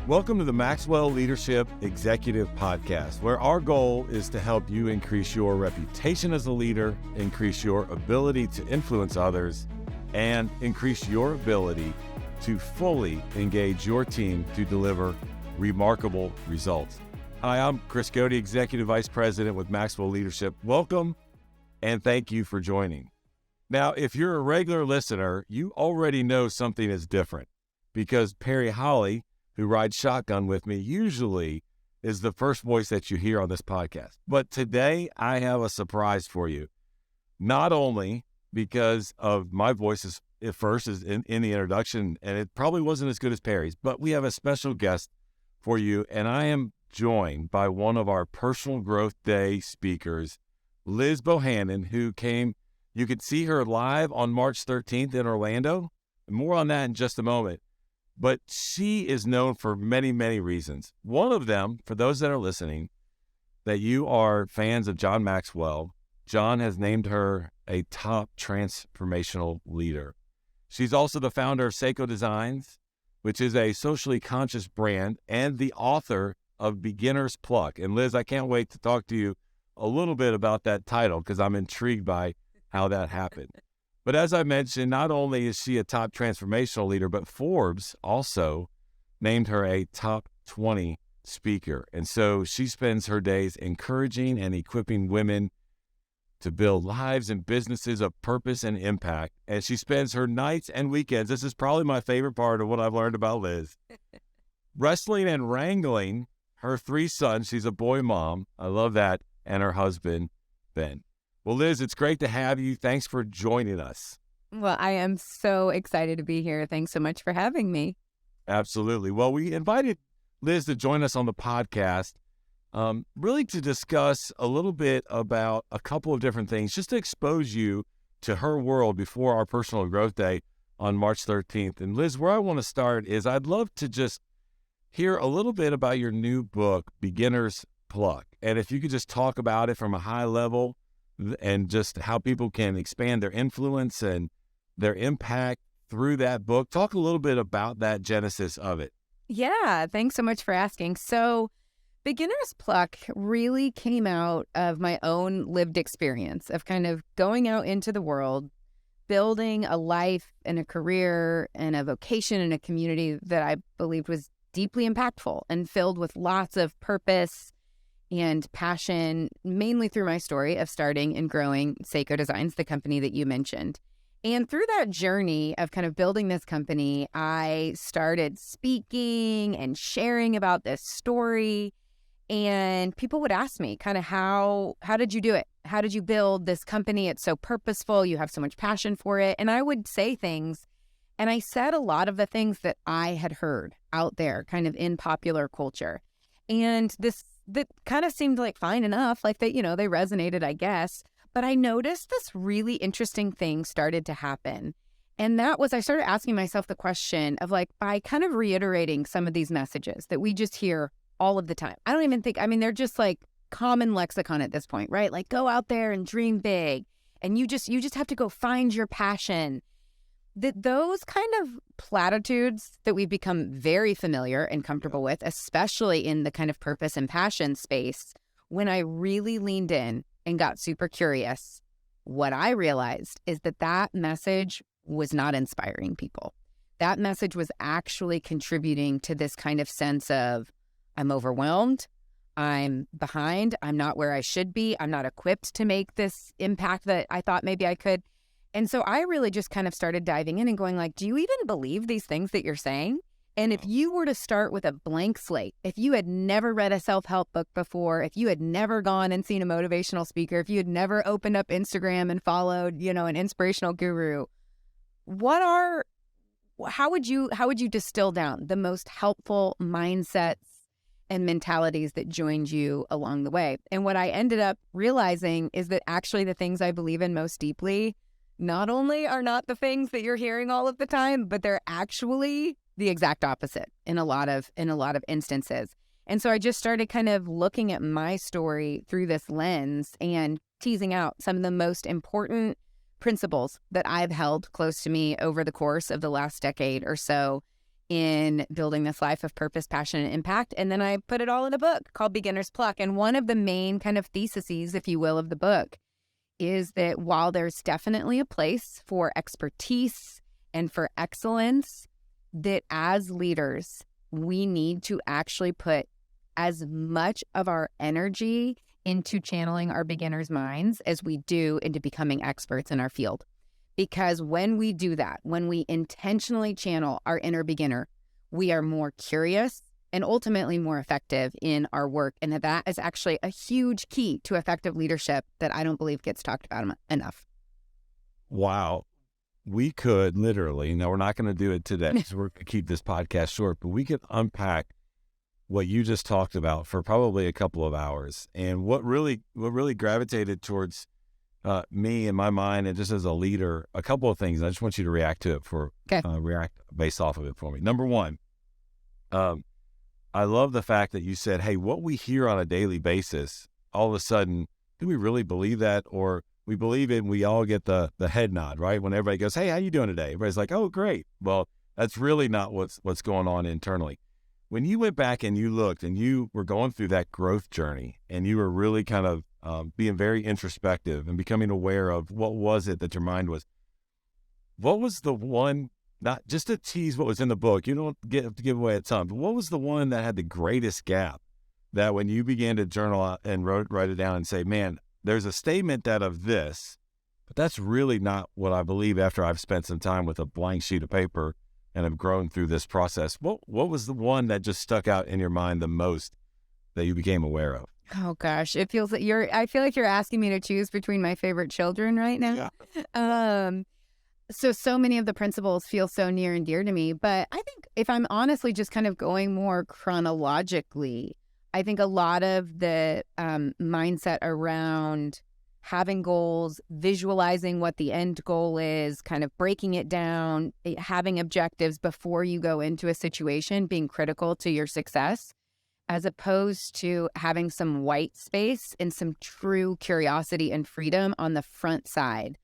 Welcome to the Maxwell Leadership Executive Podcast, where our goal is to help you increase your reputation as a leader, increase your ability to influence others, and increase your ability to fully engage your team to deliver remarkable results. Hi, I'm Goede, Executive Vice President with Maxwell Leadership. Welcome, and thank you for joining. Now, if you're a regular listener, you already know something is different because Perry Holly, who rides shotgun with me, usually is the first voice that you hear on this podcast. But today, I have a surprise for you. Not only because of my voice at first is in the introduction, and it probably wasn't as good as Perry's, but we have a special guest for you, and I am joined by one of our Personal Growth Day speakers, Sseko Bohannon, who came. You could see her live on March 13th in Orlando. More on that in just a moment. But she is known for many, many reasons. One of them, for those that are listening, that you are fans of John Maxwell, John has named her a top transformational leader. She's also the founder of Sseko Designs, which is a socially conscious brand, and the author of Beginner's Pluck. And Liz, I can't wait to talk to you a little bit about that title because I'm intrigued by how that happened. But as I mentioned, not only is she a top transformational leader, but Forbes also named her a top 20 speaker. And so she spends her days encouraging and equipping women to build lives and businesses of purpose and impact. And she spends her nights and weekends, this is probably my favorite part of what I've learned about Liz, wrestling and wrangling her 3 sons. She's a boy mom. I love that. And her husband, Ben. Well, Liz, it's great to have you. Thanks for joining us. Well, I am so excited to be here. Thanks so much for having me. Absolutely. Well, we invited Liz to join us on the podcast, really to discuss a little bit about a couple of different things, just to expose you to her world before our Personal Growth Day on March 13th. And Liz, where I want to start is I'd love to just hear a little bit about your new book, Beginner's Pluck. And if you could just talk about it from a high level, and just how people can expand their influence and their impact through that book. Talk a little bit about that genesis of it. Yeah, thanks so much for asking. So Beginner's Pluck really came out of my own lived experience of kind of going out into the world, building a life and a career and a vocation and a community that I believed was deeply impactful and filled with lots of purpose and passion, mainly through my story of starting and growing Sseko Designs, the company that you mentioned. And through that journey of kind of building this company, I started speaking and sharing about this story. And people would ask me kind of how did you do it? How did you build this company? It's so purposeful. You have so much passion for it. And I would say things, and I said a lot of the things that I had heard out there kind of in popular culture. And that kind of seemed like fine enough, like that, they resonated, I guess. But I noticed this really interesting thing started to happen. And that was, I started asking myself the question of by kind of reiterating some of these messages that we just hear all of the time. I don't even think, they're just like common lexicon at this point, right? Like go out there and dream big. And you just have to go find your passion. Those kind of platitudes that we've become very familiar and comfortable with, especially in the kind of purpose and passion space, when I really leaned in and got super curious, what I realized is that message was not inspiring people. That message was actually contributing to this kind of sense of, I'm overwhelmed, I'm behind, I'm not where I should be, I'm not equipped to make this impact that I thought maybe I could. And so I really just kind of started diving in and going do you even believe these things that you're saying? And if you were to start with a blank slate, if you had never read a self-help book before, if you had never gone and seen a motivational speaker, if you had never opened up Instagram and followed, an inspirational guru, how would you distill down the most helpful mindsets and mentalities that joined you along the way? And what I ended up realizing is that actually the things I believe in most deeply not only are not the things that you're hearing all of the time, but they're actually the exact opposite in a lot of instances. And so I just started kind of looking at my story through this lens and teasing out some of the most important principles that I've held close to me over the course of the last decade or so in building this life of purpose, passion, and impact. And then I put it all in a book called Beginner's Pluck. And one of the main kind of theses, if you will, of the book is that while there's definitely a place for expertise and for excellence, that as leaders, we need to actually put as much of our energy into channeling our beginners' minds as we do into becoming experts in our field. Because when we do that, when we intentionally channel our inner beginner, we are more curious and ultimately more effective in our work. And that is actually a huge key to effective leadership that I don't believe gets talked about enough. Wow. We could literally, now we're not going to do it today, so we're going to keep this podcast short, but we could unpack what you just talked about for probably a couple of hours. And what really gravitated towards me in my mind, and just as a leader, a couple of things. I just want you to react to it react based off of it for me. Number one, I love the fact that you said, hey, what we hear on a daily basis, all of a sudden, do we really believe that? Or we believe it and we all get the head nod, right? When everybody goes, hey, how you doing today? Everybody's like, oh, great. Well, that's really not what's going on internally. When you went back and you looked and you were going through that growth journey and you were really kind of being very introspective and becoming aware of what was it that your mind was, what was the one, not just to tease what was in the book, you don't have to give away a ton, but what was the one that had the greatest gap that when you began to journal out and write it down and say, man, there's a statement that of this, but that's really not what I believe after I've spent some time with a blank sheet of paper and have grown through this process. What was the one that just stuck out in your mind the most that you became aware of? Oh gosh, it feels like I feel like you're asking me to choose between my favorite children right now. Yeah. So many of the principles feel so near and dear to me, but I think if I'm honestly just kind of going more chronologically, I think a lot of the mindset around having goals, visualizing what the end goal is, kind of breaking it down, having objectives before you go into a situation, being critical to your success, as opposed to having some white space and some true curiosity and freedom on the front side.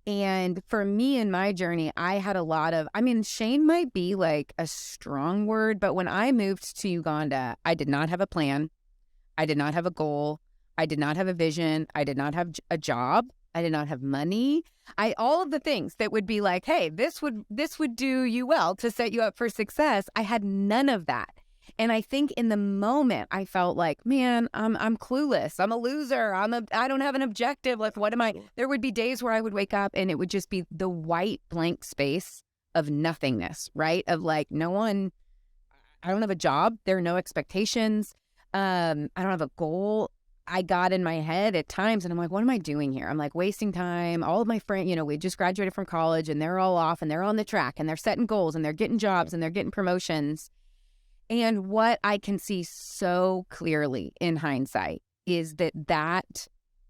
And for me in my journey, I had a lot of, shame might be like a strong word, but when I moved to Uganda, I did not have a plan. I did not have a goal. I did not have a vision. I did not have a job. I did not have money. All of the things that would be like, hey, this would do you well to set you up for success. I had none of that. And I think in the moment I felt like, man, I'm clueless. I'm a loser. I don't have an objective. Like, what am I? There would be days where I would wake up and it would just be the white blank space of nothingness, right? Of like, I don't have a job. There are no expectations. I don't have a goal. I got in my head at times and I'm like, what am I doing here? I'm like wasting time. All of my friends, we just graduated from college and they're all off and they're on the track and they're setting goals and they're getting jobs and they're getting promotions. And what I can see so clearly in hindsight is that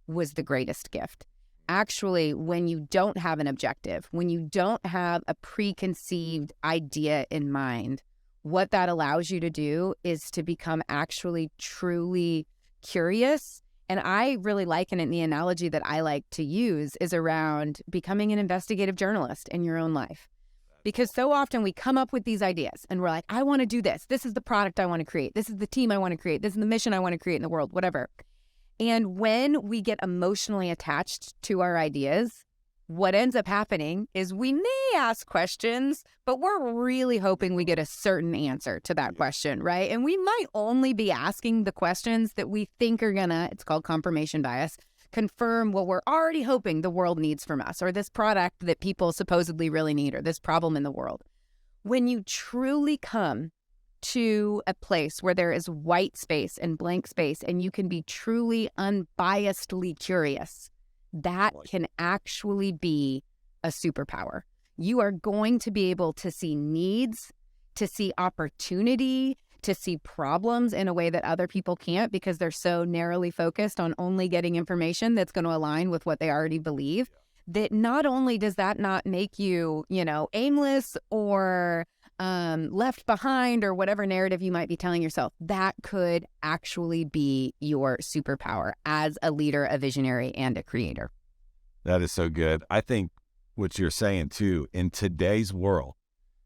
was the greatest gift. Actually, when you don't have an objective, when you don't have a preconceived idea in mind, what that allows you to do is to become actually truly curious. And I really liken it, the analogy that I like to use is around becoming an investigative journalist in your own life. Because so often we come up with these ideas and we're like, I want to do this. This is the product I want to create. This is the team I want to create. This is the mission I want to create in the world, whatever. And when we get emotionally attached to our ideas, what ends up happening is we may ask questions, but we're really hoping we get a certain answer to that question, right? And we might only be asking the questions that we think are it's called confirmation bias, confirm what we're already hoping the world needs from us, or this product that people supposedly really need, or this problem in the world. When you truly come to a place where there is white space and blank space, and you can be truly unbiasedly curious, that can actually be a superpower. You are going to be able to see needs, to see opportunity, to see problems in a way that other people can't because they're so narrowly focused on only getting information that's going to align with what they already believe. That not only does that not make you, aimless or left behind or whatever narrative you might be telling yourself, that could actually be your superpower as a leader, a visionary, and a creator. That is so good. I think what you're saying too, in today's world,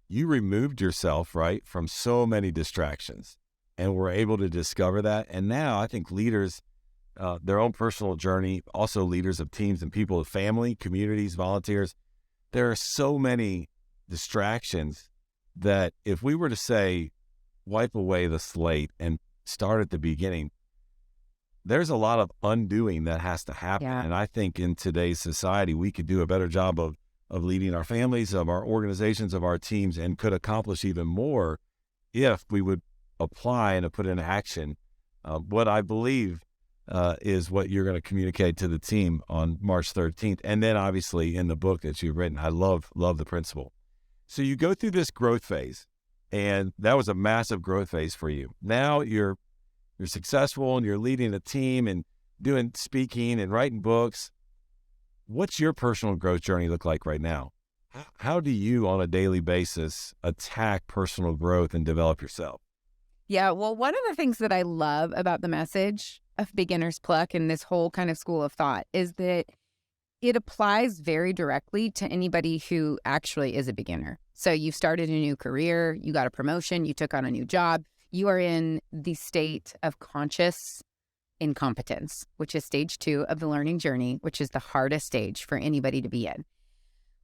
you removed yourself, right, from so many distractions and were able to discover that. And now I think leaders, their own personal journey, also leaders of teams and people, family, communities, volunteers, there are so many distractions that if we were to say, wipe away the slate and start at the beginning, there's a lot of undoing that has to happen. Yeah. And I think in today's society, we could do a better job of leading our families, of our organizations, of our teams, and could accomplish even more if we would apply and put into action what I believe is what you're going to communicate to the team on March 13th. And then obviously in the book that you've written, I love the principle. So you go through this growth phase, and that was a massive growth phase for you. Now you're successful and you're leading a team and doing speaking and writing books. What's your personal growth journey look like right now? How do you on a daily basis attack personal growth and develop yourself? Yeah, well, one of the things that I love about the message of Beginner's Pluck and this whole kind of school of thought is that it applies very directly to anybody who actually is a beginner. So you started a new career, you got a promotion, you took on a new job, you are in the state of conscious incompetence, which is stage 2 of the learning journey, which is the hardest stage for anybody to be in.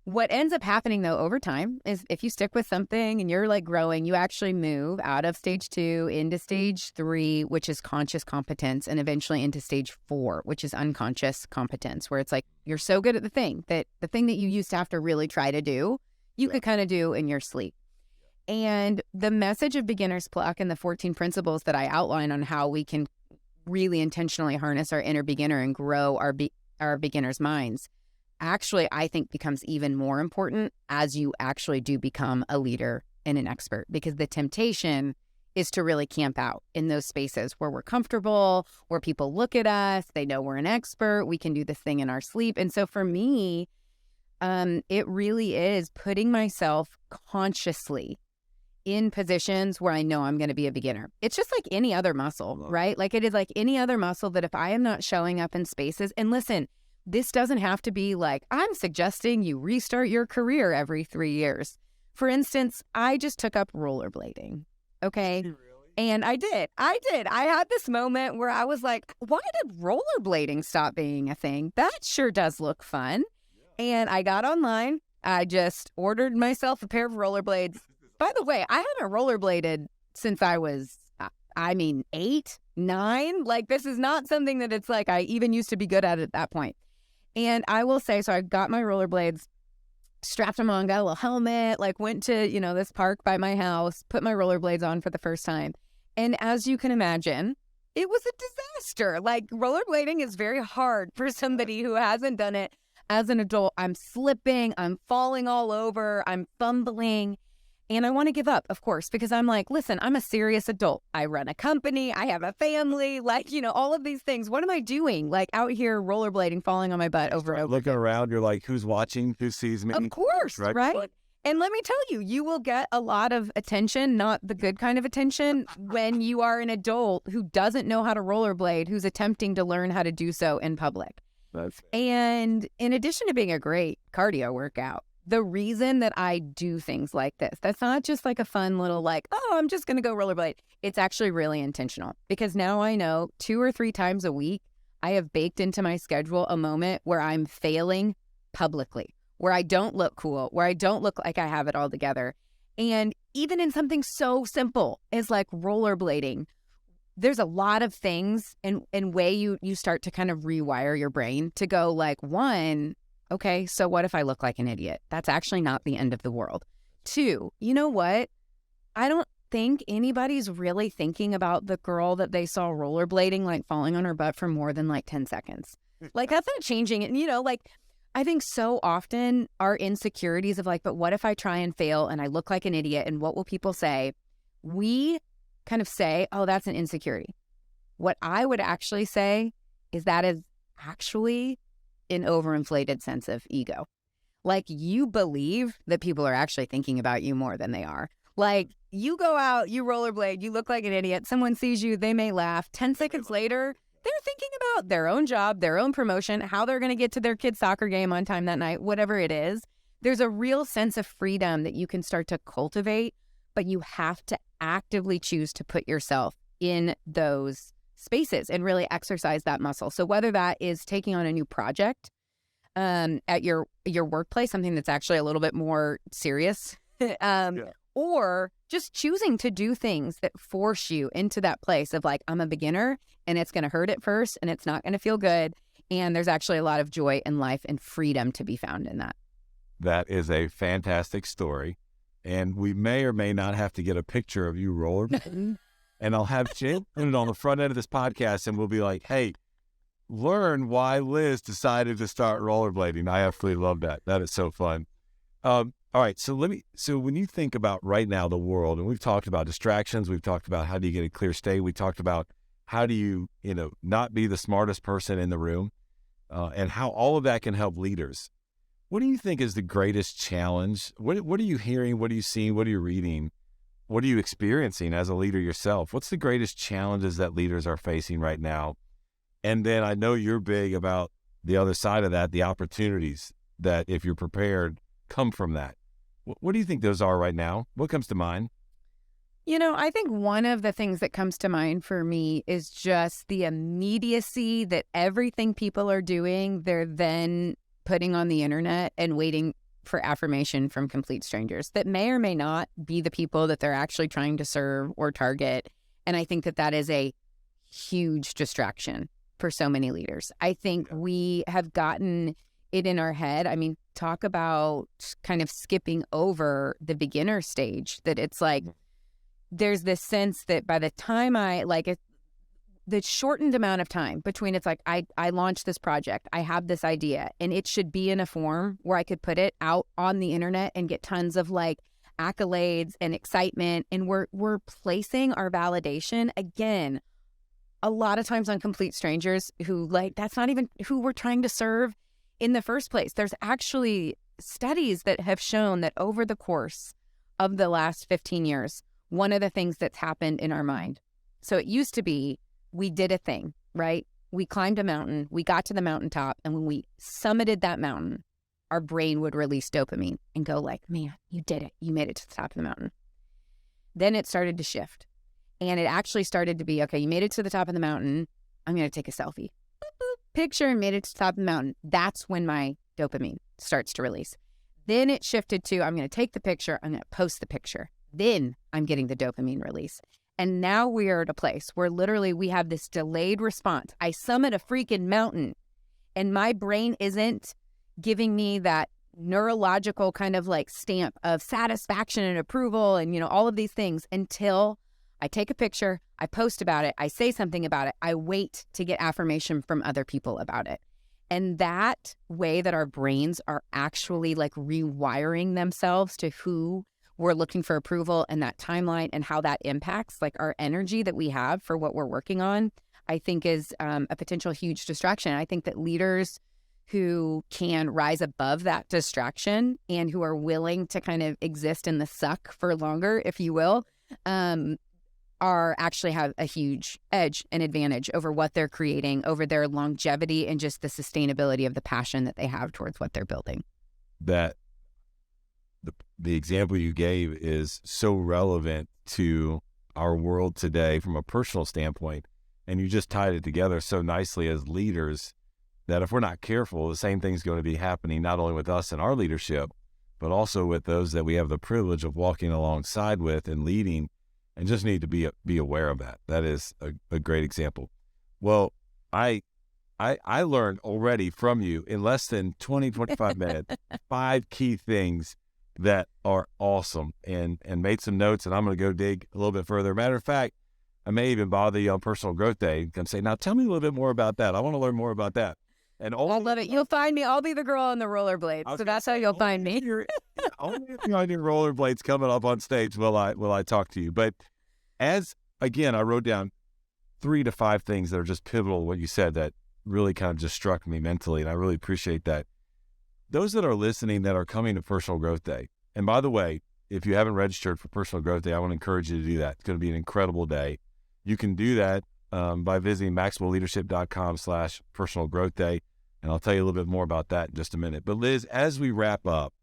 What ends up happening, though, over time is if you stick with something and you're like growing, you actually move out of stage 2 into stage 3, which is conscious competence, and eventually into stage 4, which is unconscious competence, where it's like you're so good at the thing that you used to have to really try to do, you could kind of do in your sleep. And the message of Beginner's Pluck and the 14 principles that I outline on how we can really intentionally harness our inner beginner and grow our beginners' minds actually, I think, becomes even more important as you actually do become a leader and an expert, because the temptation is to really camp out in those spaces where we're comfortable, where people look at us, they know we're an expert, we can do this thing in our sleep. And so for me, it really is putting myself consciously in positions where I know I'm going to be a beginner. It's just like any other muscle, right? Like it is like any other muscle that if I am not showing up in spaces, and listen, this doesn't have to be like, I'm suggesting you restart your career every 3 years. For instance, I just took up rollerblading. Okay. Really? And I did. I had this moment where I was like, why did rollerblading stop being a thing? That sure does look fun. Yeah. And I got online. I just ordered myself a pair of rollerblades. By the way, I haven't rollerbladed since I was, 8, 9. Like, this is not something that it's like I even used to be good at that point. And I will say, so I got my rollerblades, strapped them on, got a little helmet, like went to, this park by my house, put my rollerblades on for the first time. And as you can imagine, it was a disaster. Like, rollerblading is very hard for somebody who hasn't done it as an adult. I'm slipping, I'm falling all over, I'm fumbling. And I want to give up, of course, because I'm like, listen, I'm a serious adult. I run a company. I have a family, all of these things. What am I doing? Like out here rollerblading, falling on my butt over and over. Looking around, you're like, who's watching? Who sees me? Of course, right? And let me tell you, you will get a lot of attention, not the good kind of attention, when you are an adult who doesn't know how to rollerblade, who's attempting to learn how to do so in public. And in addition to being a great cardio workout, the reason that I do things like this, that's not just like a fun little like, oh, I'm just going to go rollerblade. It's actually really intentional, because now I know 2 or 3 times a week, I have baked into my schedule a moment where I'm failing publicly, where I don't look cool, where I don't look like I have it all together. And even in something so simple as like rollerblading, there's a lot of things and way you start to kind of rewire your brain to go like, one, okay, so what if I look like an idiot? That's actually not the end of the world. 2, you know what? I don't think anybody's really thinking about the girl that they saw rollerblading, like falling on her butt for more than like 10 seconds. Like, that's not changing it. I think so often our insecurities of like, but what if I try and fail and I look like an idiot and what will people say? We kind of say, oh, that's an insecurity. What I would actually say is that is actually an overinflated sense of ego. Like, you believe that people are actually thinking about you more than they are. Like, you go out, you rollerblade, you look like an idiot, someone sees you, they may laugh. 10 seconds later, they're thinking about their own job, their own promotion, how they're going to get to their kid's soccer game on time that night, whatever it is. there's a real sense of freedom that you can start to cultivate, but you have to actively choose to put yourself in those spaces and really exercise that muscle. So whether that is taking on a new project at your workplace, something that's actually a little bit more serious, or just choosing to do things that force you into that place of like, I'm a beginner and it's going to hurt at first and it's not going to feel good. And there's actually a lot of joy in life and freedom to be found in that. That is a fantastic story. And we may or may not have to get a picture of you rollerblading. And I'll have Jen put it on the front end of this podcast, and we'll be like, hey, learn why Liz decided to start rollerblading. I absolutely love that. That is so fun. All right. So when you think about right now the world, and we've talked about distractions, we've talked about how do you get a clear state, we talked about how do you, not be the smartest person in the room, and how all of that can help leaders. What do you think is the greatest challenge? What are you hearing? What are you seeing? What are you reading? What are you experiencing as a leader yourself? What's the greatest challenges that leaders are facing right now? And then I know you're big about the other side of that, the opportunities that, if you're prepared, come from that. What do you think those are right now? What comes to mind? I think one of the things that comes to mind for me is just the immediacy that everything people are doing, they're then putting on the internet and waiting for affirmation from complete strangers that may or may not be the people that they're actually trying to serve or target. And I think that is a huge distraction for so many leaders. I think we have gotten it in our head. I mean, talk about kind of skipping over the beginner stage, that it's like, there's this sense that by the time the shortened amount of time between it's like, I launched this project, I have this idea, and it should be in a form where I could put it out on the internet and get tons of accolades and excitement. And we're placing our validation again, a lot of times on complete strangers who that's not even who we're trying to serve in the first place. There's actually studies that have shown that over the course of the last 15 years, one of the things that's happened in our mind. So it used to be, we did a thing, right? We climbed a mountain, we got to the mountaintop, and when we summited that mountain, our brain would release dopamine and go like, man, you did it. You made it to the top of the mountain. Then it started to shift. And it actually started to be, okay, you made it to the top of the mountain. I'm going to take a selfie. Boop, boop, picture and made it to the top of the mountain. That's when my dopamine starts to release. Then it shifted to, I'm going to take the picture. I'm going to post the picture. Then I'm getting the dopamine release. And now we are at a place where literally we have this delayed response. I summit a freaking mountain and my brain isn't giving me that neurological kind of stamp of satisfaction and approval and, all of these things until I take a picture, I post about it, I say something about it, I wait to get affirmation from other people about it. And that way that our brains are actually rewiring themselves to who we're looking for approval and that timeline and how that impacts our energy that we have for what we're working on, I think is a potential huge distraction. I think that leaders who can rise above that distraction and who are willing to kind of exist in the suck for longer, if you will, are actually have a huge edge and advantage over what they're creating, over their longevity and just the sustainability of the passion that they have towards what they're building. That the example you gave is so relevant to our world today from a personal standpoint. And you just tied it together so nicely as leaders that if we're not careful, the same thing's going to be happening not only with us and our leadership, but also with those that we have the privilege of walking alongside with and leading, and just need to be aware of that. That is a great example. Well, I learned already from you in less than 25 minutes, 5 key things that are awesome, and made some notes, and I'm going to go dig a little bit further. Matter of fact, I may even bother you on Personal Growth Day and say, now tell me a little bit more about that. I want to learn more about that. And I love it. You'll find me. I'll be the girl on the rollerblades. So that's how you'll find me. Only if you're on your rollerblades coming up on stage will I talk to you. But again, I wrote down 3 to 5 things that are just pivotal to what you said that really kind of just struck me mentally, and I really appreciate that. Those that are listening that are coming to Personal Growth Day, and by the way, if you haven't registered for Personal Growth Day, I want to encourage you to do that. It's going to be an incredible day. You can do that by visiting maxwellleadership.com/personal growth day. And I'll tell you a little bit more about that in just a minute. But Liz, as we wrap up,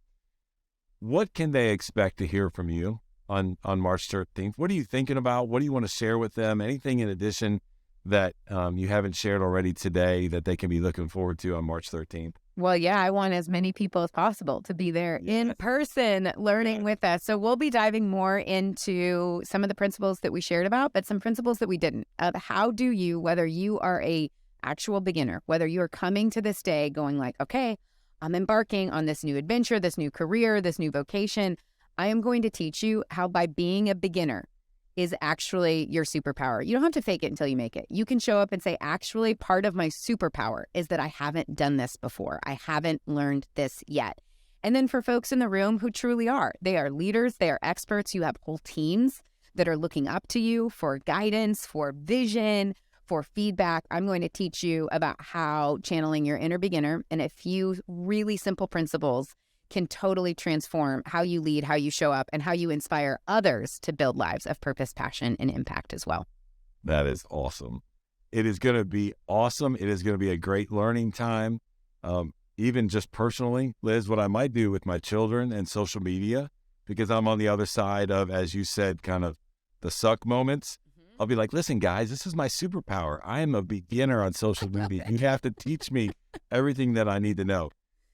what can they expect to hear from you on March 13th? What are you thinking about? What do you want to share with them? Anything in addition that you haven't shared already today that they can be looking forward to on March 13th? Well, yeah, I want as many people as possible to be there in person learning with us. So we'll be diving more into some of the principles that we shared about, but some principles that we didn't. Of how do you, whether you are a actual beginner, whether you are coming to this day going like, okay, I'm embarking on this new adventure, this new career, this new vocation. I am going to teach you how by being a beginner is actually your superpower. You don't have to fake it until you make it. You can show up and say, actually, part of my superpower is that I haven't done this before. I haven't learned this yet. And then for folks in the room who truly are, they are leaders, they are experts. You have whole teams that are looking up to you for guidance, for vision, for feedback. I'm going to teach you about how channeling your inner beginner and a few really simple principles can totally transform how you lead, how you show up, and how you inspire others to build lives of purpose, passion, and impact as well. That is awesome. It is going to be awesome. It is going to be a great learning time. Even just personally, Liz, what I might do with my children and social media, because I'm on the other side of, as you said, kind of the suck moments. I'll be like, listen, guys, this is my superpower. I am a beginner on social media. You have to teach me everything that I need to know.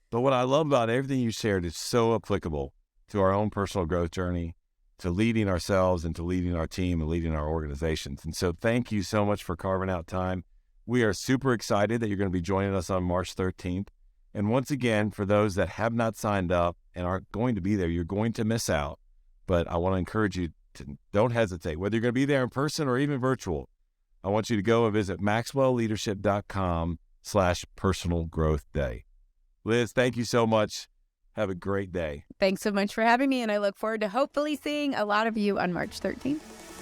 But what I love about everything you shared is so applicable to our own personal growth journey, to leading ourselves and to leading our team and leading our organizations. And so thank you so much for carving out time. We are super excited that you're going to be joining us on March 13th. And once again, for those that have not signed up and aren't going to be there, you're going to miss out. But I want to encourage you to don't hesitate, whether you're going to be there in person or even virtual. I want you to go and visit maxwellleadership.com/personal growth day. Liz, thank you so much. Have a great day. Thanks so much for having me, and I look forward to hopefully seeing a lot of you on March 13th.